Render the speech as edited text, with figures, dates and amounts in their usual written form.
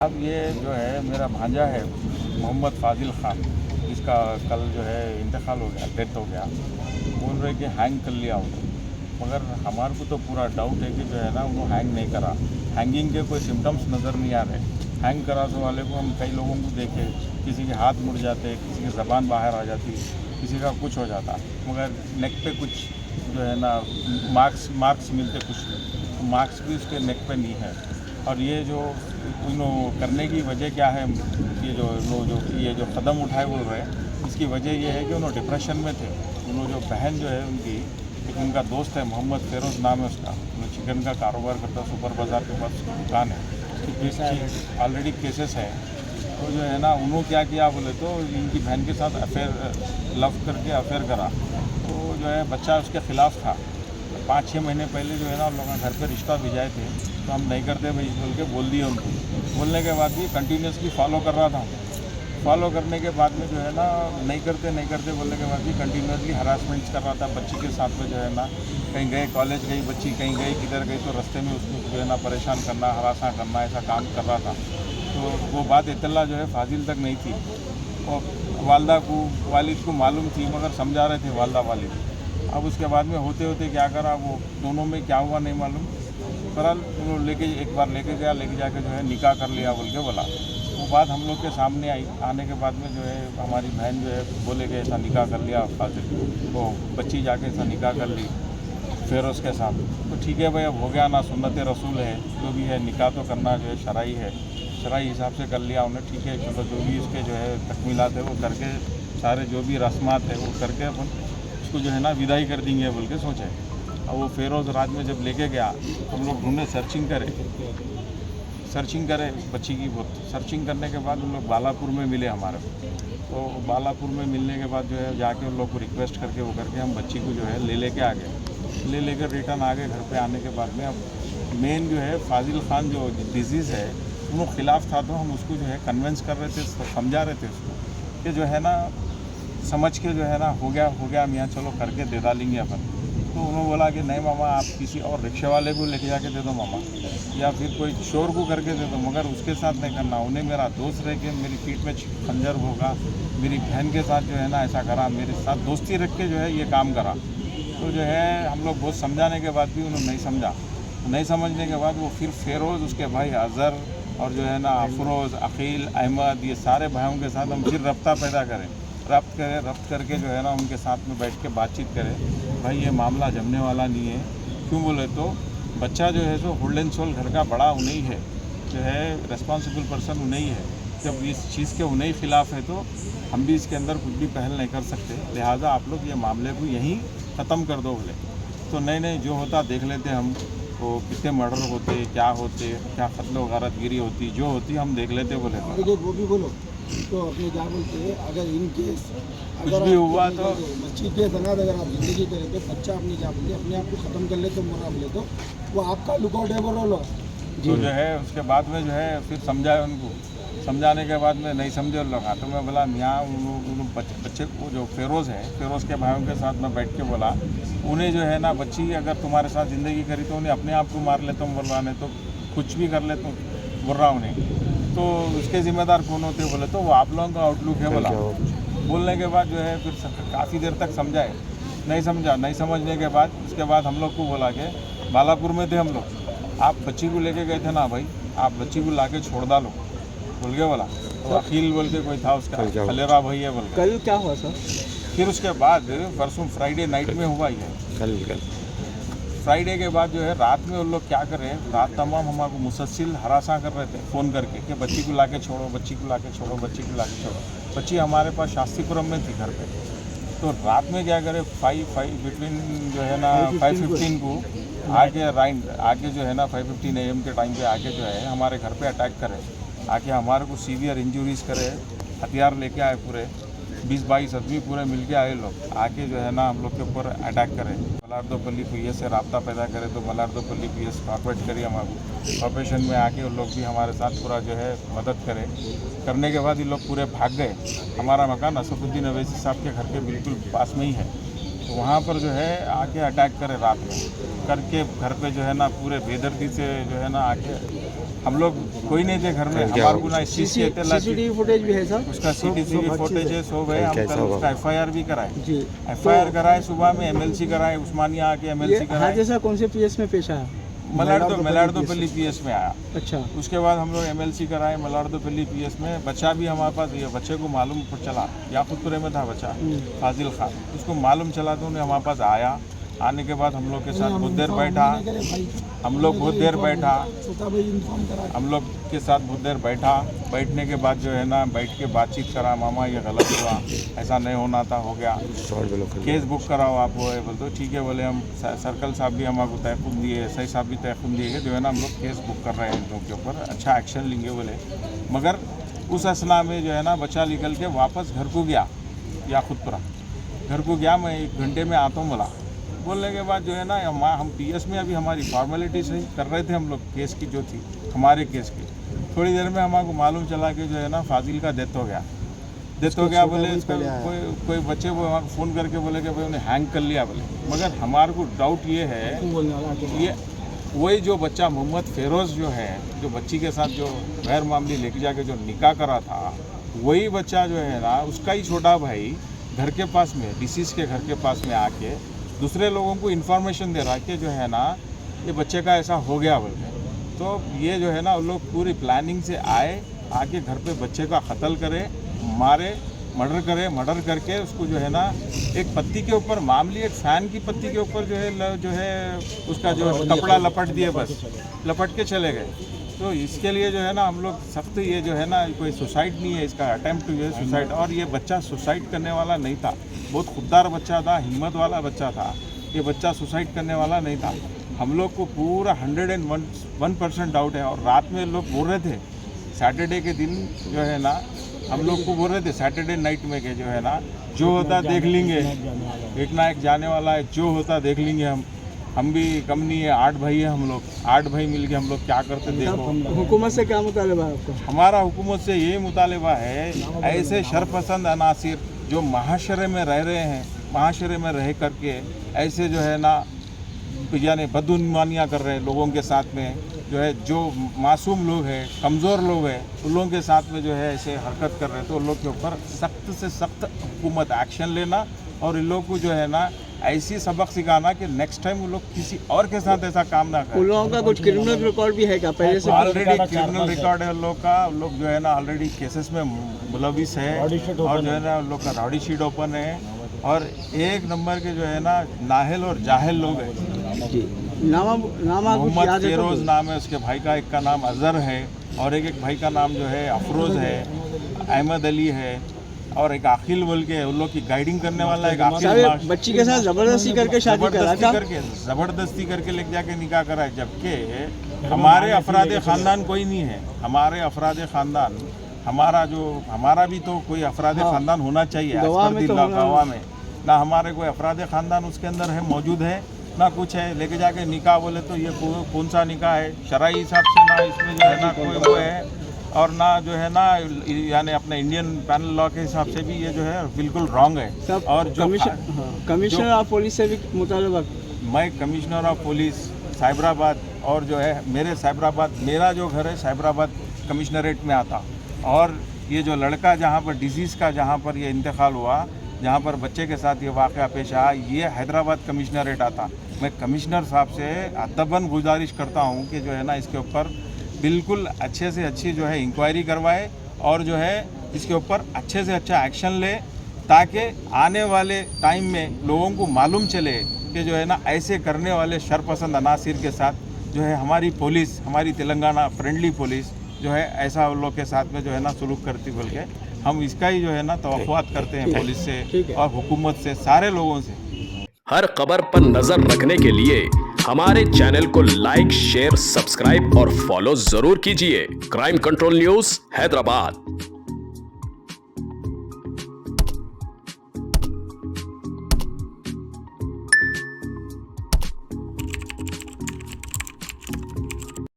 अब ये जो है मेरा भांजा है मोहम्मद फाजिल ख़ान, इसका कल जो है इंतकाल हो गया, डेथ हो गया। बोल रहे कि हैंग कर लिया उन्होंने, मगर हमारे को तो पूरा डाउट है कि जो है ना वो हैंग नहीं करा। हैंगिंग के कोई सिम्टम्स नज़र नहीं आ रहे। हैंग कराने वाले को हम कई लोगों को देखे, किसी के हाथ मुड़ जाते, किसी की ज़बान बाहर आ जाती, किसी का कुछ हो जाता, मगर नेक पे कुछ जो है ना मार्क्स मिलते कुछ, तो मार्क्स भी उसके नेक पे नहीं है। और ये जो उन्होंने करने की वजह क्या है, ये जो कदम उठाए बोल रहे हैं, इसकी वजह ये है कि उन्होंने डिप्रेशन में थे। उन्होंने जो बहन जो है उनकी, एक उनका दोस्त है मोहम्मद फेरोज़ नाम है उसका, उन्होंने चिकन का कारोबार करता, सुपर बाज़ार के पास दुकान है, ऑलरेडी केसेस है। तो जो है ना उन्होंने क्या किया बोले तो इनकी बहन के साथ लव करके अफेयर करा, तो जो है बच्चा उसके ख़िलाफ़ था। 5-6 महीने पहले जो है ना उन लोगों ने घर पे रिश्ता भिजाए थे, तो हम नहीं करते भाई बोल के बोल दिए उनको। बोलने के बाद भी कंटिन्यूसली फॉलो कर रहा था। फॉलो करने के बाद में जो है ना नहीं करते बोलने के बाद भी कंटिन्यूसली हरासमेंट्स कर रहा था बच्ची के साथ में। जो है ना कहीं गए, कॉलेज गई बच्ची, कहीं गई किधर गई, तो रास्ते में उसको जो है ना परेशान करना, हरासा करना, ऐसा काम कर रहा था। तो वो बात इत्तला जो है फाजिल तक नहीं थी, और वालिद को मालूम थी, मगर समझा रहे थे वालदा वालिद। अब उसके बाद में होते होते क्या करा, वो दोनों में क्या हुआ नहीं मालूम। बहरहाल उन्होंने एक बार लेके जाके जो है निकाह कर लिया बोल के बोला। वो बात हम लोग के सामने आई। आने के बाद में जो है हमारी बहन जो है बोले कि ऐसा निकाह कर लिया फाजिल, वो बच्ची जाके ऐसा निकाह कर ली फेरोज़ के साथ। तो ठीक है भाई, अब हो गया ना, सुन्नत रसूल है, जो भी है निकाह तो करना जो है शरई है, शरई हिसाब से कर लिया उन्हें। ठीक है, चलो जो भी उसके जो है तकमीलात है वो करके, सारे जो भी रस्मात है वो करके अपन उसको जो है ना विदाई कर देंगे बोल के सोचे। और वो फेरोज़ रात में जब लेके गया, हम लोग ढूंढे, सर्चिंग करे बच्ची की। बहुत सर्चिंग करने के बाद उन लोग बालापुर में मिले हमारे को। तो बालापुर में मिलने के बाद जो है जाके उन लोग को रिक्वेस्ट करके वो करके हम बच्ची को जो है लेके आ गए। लेकर रिटर्न आ गए घर पे। आने के बाद में अब मेन जो है फाजिल ख़ान जो डिजीज़ है उनके ख़िलाफ़ था, तो हम उसको जो है कन्विंस कर रहे थे, समझा रहे थे उसको कि जो है ना समझ के जो है ना हो गया मियाँ, चलो करके दे डालेंगे अपन। तो उन्होंने बोला कि नहीं मामा, आप किसी और रिक्शे वाले को लेके जाके दे दो मामा, या फिर कोई चोर को करके दे दो, मगर उसके साथ नहीं करना। उन्हें मेरा दोस्त रह के मेरी पीठ में खंजर होगा, मेरी बहन के साथ जो है ना ऐसा करा, मेरे साथ दोस्ती रख के जो है ये काम करा। तो जो है हम लोग बहुत समझाने के बाद भी उन्होंने नहीं समझा। नहीं समझने के बाद वो फिर फेरोज़, उसके भाई अज़हर, और जो है ना अफरोज़, अकील, अहमद, ये सारे भाइयों के साथ हम फिर रब्ता पैदा करें, रब्त करके जो है ना उनके साथ में बैठ के बातचीत करें। भाई ये मामला जमने वाला नहीं है। क्यों बोले तो बच्चा जो है सो होल्ड एंड सोल घर का बड़ा उन्हीं है, जो है रिस्पॉन्सिबल पर्सन उन्हीं है। जब इस चीज़ के उन्हीं ख़िलाफ़ है तो हम भी इसके अंदर कुछ भी पहल नहीं कर सकते। लिहाजा आप लोग ये मामले को यहीं ख़त्म कर दो बोले। तो नहीं जो होता देख लेते हम, वो कितने मर्डर होते, क्या होते, क्या कत्ल व गारतगिरी होती, जो होती हम देख लेते बोले। वो भी बोलो तो अपने क्या बोलते हैं, अगर इन केस कुछ भी हुआ तो बच्ची के दंगा अगर आप जिंदगी करे तो बच्चा अपनी क्या बोलते अपने आप को ख़त्म कर ले तो मोरा बोले तो वो आपका लुकआउट है बोलो लो। तो जो है उसके बाद में जो है फिर समझाए उनको। समझाने के बाद में नहीं समझे लोग। तो मैं बोला यहाँ बच्चे को, जो फेरोज़ है, फेरोज़ के भाइयों के साथ मैं बैठ के बोला, उन्हें जो है ना बच्ची अगर तुम्हारे साथ ज़िंदगी करी तो उन्हें अपने आप को मार ले, तुम बोल रहा नहीं तो कुछ भी कर ले, तो बोल रहा उन्हें तो उसके ज़िम्मेदार कौन होते बोले तो वो आप लोगों का आउटलुक है बोला। बोलने के बाद जो है फिर काफ़ी देर तक समझाए, नहीं समझा। नहीं समझने के बाद उसके बाद हम लोग को बोला कि बालापुर में थे हम लोग, आप बच्ची को लेके गए थे ना भाई, आप बच्ची को लाके छोड़ डालो बोल के बोला। तो अखिल बोल के कोई था उसका, खलेरा भाई है बोल के। कल क्या हुआ सर? फिर उसके बाद परसों फ्राइडे नाइट में हुआ ही है। कल फ्राइडे के बाद जो है रात में उन लोग क्या कर रहे हैं, रात तमाम हमारे मुसलसिल हरासा कर रहे थे फ़ोन करके कि बच्ची को लाके छोड़ो, बच्ची को लाके छोड़ो, बच्ची को लाके छोड़ो। बच्ची हमारे पास शास्त्रीपुरम में थी घर पे। तो रात में क्या करे, 5 बिटवीन जो है ना 5:15 को आके जो है ना 5:15 AM के टाइम पे आके जो है हमारे घर पे अटैक करे, आके हमारे को सीवियर इंजरीज़ करे, हथियार लेके आए पूरे 20-22 आदमी पूरे मिल के आए लोग, आके जो है ना हम लोग के ऊपर अटैक करें। मलारदोपल्ली PS से रब्ता पैदा करे तो मलारदोपल्ली PS कॉर्पोरेट करिए हमारे कॉर्पोरेशन में आके उन लोग भी हमारे साथ पूरा जो है मदद करें। करने के बाद ये लोग पूरे भाग गए। हमारा मकान असफुद्दीन अवैसी साहब के घर के बिल्कुल पास में ही है, तो वहाँ पर जो है आके अटैक करे रात में करके घर पे जो है ना पूरे बेदर्दी से जो है ना आके हम लोग कोई नहीं थे घर में, हमारे को ना इस चीज़ की इत्तला थी। सीसीटीवी फुटेज भी है सर? उसका सीसीटीवी फुटेज है, सब है। हम कल उसका एफआईआर भी कराए, जी। एफआईआर कराए, सुबह में एमएलसी कराए, उस्मानिया आके ये एमएलसी कराए। हादसा सर कौन से पीएस में पेश आया? मलारदोपल्ली पीएस में आया। अच्छा। उसके बाद हम लोग एमएलसी कराए मलारदोपल्ली पीएस में। बच्चा भी हमारे पास, ये बच्चे को मालूम चला, याकूतपुरे में था बच्चा फाजिल खान, उसको मालूम चला तो उन्हें हमारे पास आया। आने के बाद हम लोग के साथ बहुत देर बैठा, हम लोग बहुत देर बैठा, हम लोग के साथ बहुत देर बैठा। बैठने के बाद जो है ना, बैठ के बातचीत करा, मामा ये गलत हुआ, ऐसा नहीं होना था, हो गया, केस बुक कराओ आप। वो बोल दो ठीक है, बोले हम सर्कल साहब भी हमारे को तयखुम दिए, एसआई साहब भी तयखुम दिए जो है ना, हम लोग केस बुक कर रहे हैं इन लोगों के ऊपर, अच्छा एक्शन लेंगे बोले। मगर उस असना में जो है ना, बच्चा निकल के वापस घर को गया, याकूतपुरा घर को गया। मैं 1 घंटे में आता हूँ बोला। बोलने के बाद जो है ना, हम पीएस में अभी हमारी फॉर्मेलिटी सही कर रहे थे हम लोग, केस की जो थी हमारे केस की। थोड़ी देर में हमारे को मालूम चला कि जो है ना, फाजिल का डेथ हो गया। डेथ हो गया बोले, कोई बच्चे वो हमारे फ़ोन करके बोले कि भाई उन्हें हैंग कर लिया बोले। मगर हमारे को डाउट ये है, ये वही जो बच्चा मोहम्मद फेरोज़ जो है, जो बच्ची के साथ जो गैर मामूली लेके जाके जो निकाह करा था, वही बच्चा जो है ना, उसका ही छोटा भाई घर के पास में, डिसीज़ के घर के पास में आके दूसरे लोगों को इन्फॉर्मेशन दे रहा है कि जो है ना, ये बच्चे का ऐसा हो गया बोल के। तो ये जो है ना, वो लोग पूरी प्लानिंग से आके घर पे बच्चे का कत्ल करे, मारे, मर्डर करके उसको जो है ना, एक पत्ती के ऊपर, मामूली एक फ़ैन की पत्ती के ऊपर जो है उसका जो कपड़ा लपट दिए, बस लपट के चले गए। तो इसके लिए जो है ना, हम लोग सख्त, ये जो है ना, कोई सुसाइड नहीं है, इसका अटेम्प्ट टू ये सुसाइड। और ये बच्चा सुसाइड करने वाला नहीं था, बहुत खुददार बच्चा था, हिम्मत वाला बच्चा था। ये बच्चा सुसाइड करने वाला नहीं था। हम लोग को पूरा 101% डाउट है। और रात में लोग बोल रहे थे, सैटरडे के दिन जो है ना, हम लोग को बोल रहे थे सैटरडे नाइट में कि जो है ना, जो होता देख लेंगे, एक ना एक जाने वाला है, जो होता देख लेंगे। हम भी कम नहीं है, 8 भाई है हम लोग, 8 भाई मिलके हम लोग क्या करते देखो। हुकूमत से क्या मुतालबा है आपको? हमारा हुकूमत से ये मुतालबा है, ऐसे शरपसंद अनासिर जो महाशरे में रह रहे हैं, महाशरे में रह करके ऐसे जो है ना, यानी बदगुमानियाँ कर रहे हैं लोगों के साथ में, जो है जो मासूम लोग हैं, कमज़ोर लोग हैं, उन लोगों के साथ में जो है ऐसे हरकत कर रहे हैं। तो उन लोग के ऊपर सख्त से सख्त हुकूमत एक्शन लेना, और इन लोग को जो है ना, ऐसी सबक सिखाना कि नेक्स्ट टाइम वो लोग किसी और के साथ ऐसा काम ना करें। उन लोगों का कुछ क्रिमिनल रिकॉर्ड भी है क्या पहले से? ऑलरेडी क्रिमिनल रिकॉर्ड है उन लोग का। उन लोग जो है ना, ऑलरेडी केसेस में मुलविस है, और जो है ना, उन लोग का रॉडी शीट ओपन है। और एक नंबर के जो है ना, नाहल और जाहिल लोग हैं। जी। मोहम्मद फेरोज़ नाम है उसके भाई का, एक का नाम अज़हर है, और एक भाई का नाम जो है अफरोज़ है, अहमद अली है, और एक आखिल बोल के उन लोग की गाइडिंग करने वाला एक आखिल। बच्ची के साथ ज़बरदस्ती करके शादी करा था, ज़बरदस्ती करके लेके जाके निकाह करा है। जबकि हमारे अफराद ख़ानदान कोई नहीं है, हमारे अफराद ख़ानदान, हमारा भी तो कोई अफराद ख़ानदान होना चाहिए गवाह में। ना हमारे कोई अफराद ख़ानदान उसके अंदर है, मौजूद है, ना कुछ है। लेके जाके निकाह बोले तो ये कौन सा निकाह है? शरई हिसाब से ना इसमें जो है ना कोई वो है, और ना जो है ना, यानी अपने इंडियन पैनल लॉ के हिसाब से भी ये जो है बिल्कुल रॉन्ग है। और जो कमिश्नर ऑफ पुलिस से भी मुतालबा, मैं कमिश्नर ऑफ पुलिस साइबराबाद, और जो है मेरे साइबराबाद, मेरा जो घर है साइबराबाद कमिश्नरेट में आता, और ये जो लड़का जहाँ पर डिजीज़ का, जहाँ पर ये इंतकाल हुआ, जहाँ पर बच्चे के साथ ये वाक़या पेश आया, ये हैदराबाद कमिश्नरेट आता। मैं कमिश्नर साहब से अदबन गुजारिश करता हूँ कि जो है ना, इसके ऊपर बिल्कुल अच्छे से अच्छी जो है इंक्वायरी करवाए, और जो है इसके ऊपर अच्छे से अच्छा एक्शन ले, ताकि आने वाले टाइम में लोगों को मालूम चले कि जो है ना, ऐसे करने वाले शरपसंद अनासिर के साथ जो है हमारी पुलिस, हमारी तेलंगाना फ्रेंडली पुलिस जो है ऐसा उन लोग के साथ में जो है ना सलूक करती, बोल के हम इसका ही जो है ना तवक्कुआत करते हैं पुलिस से और हुकूमत से, सारे लोगों से। हर खबर पर नजर रखने के लिए हमारे चैनल को लाइक, शेयर, सब्सक्राइब और फॉलो जरूर कीजिए। Crime control news Hyderabad.